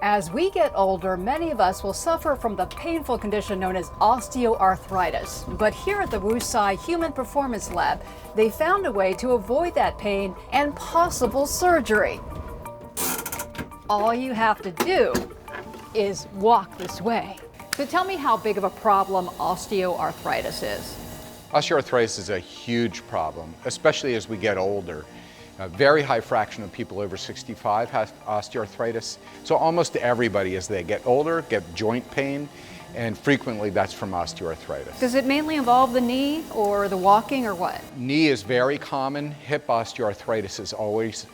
As we get older, many of us will suffer from the painful condition known as osteoarthritis. But here at the Tsai Human Performance Lab, they found a way to avoid that pain and possible surgery. All you have to do is walk this way. So tell me how big of a problem osteoarthritis is. Osteoarthritis is a huge problem, especially as we get older. A very high fraction of people over 65 have osteoarthritis. So almost everybody as they get older get joint pain, and frequently that's from osteoarthritis. Does it mainly involve the knee or the walking or what? Knee is very common. Hip osteoarthritis is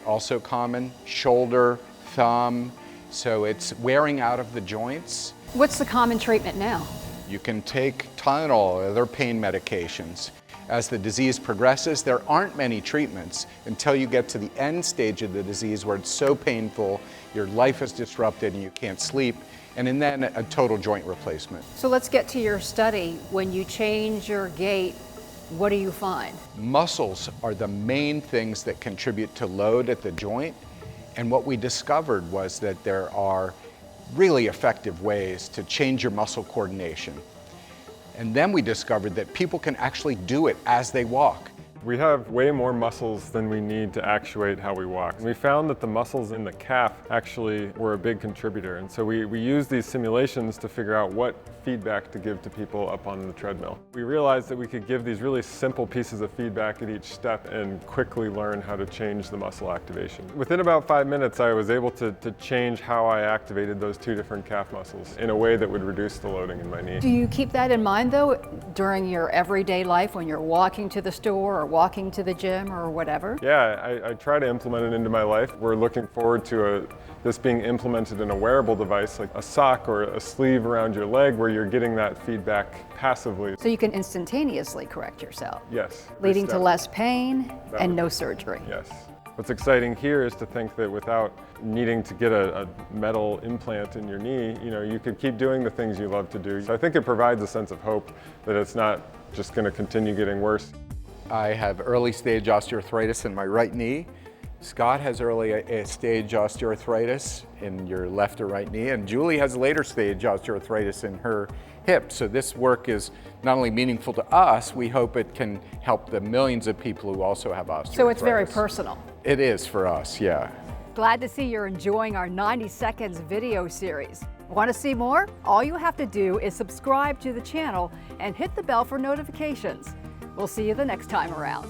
also common. Shoulder, thumb, so it's wearing out of the joints. What's the common treatment now? You can take Tylenol or other pain medications. As the disease progresses, there aren't many treatments until you get to the end stage of the disease where it's so painful, your life is disrupted and you can't sleep, and then a total joint replacement. So let's get to your study. When you change your gait, what do you find? Muscles are the main things that contribute to load at the joint, and what we discovered was that there are really effective ways to change your muscle coordination. And then we discovered that people can actually do it as they walk. We have way more muscles than we need to actuate how we walk. And we found that the muscles in the calf actually were a big contributor. And so we used these simulations to figure out what feedback to give to people up on the treadmill. We realized that we could give these really simple pieces of feedback at each step and quickly learn how to change the muscle activation. Within about 5 minutes, I was able to change how I activated those two different calf muscles in a way that would reduce the loading in my knee. Do you keep that in mind though during your everyday life when you're walking to the store or walking to the gym or whatever? Yeah, I try to implement it into my life. We're looking forward to this being implemented in a wearable device like a sock or a sleeve around your leg where you're getting that feedback passively. So you can instantaneously correct yourself? Yes. Leading to less pain and no surgery? Yes. What's exciting here is to think that without needing to get a metal implant in your knee, you could keep doing the things you love to do. So I think it provides a sense of hope that it's not just going to continue getting worse. I have early stage osteoarthritis in my right knee. Scott has early stage osteoarthritis in your left or right knee, and Julie has later stage osteoarthritis in her hip. So this work is not only meaningful to us, we hope it can help the millions of people who also have osteoarthritis. So it's very personal. It is for us, yeah. Glad to see you're enjoying our 90 seconds video series. Want to see more? All you have to do is subscribe to the channel and hit the bell for notifications. We'll see you the next time around.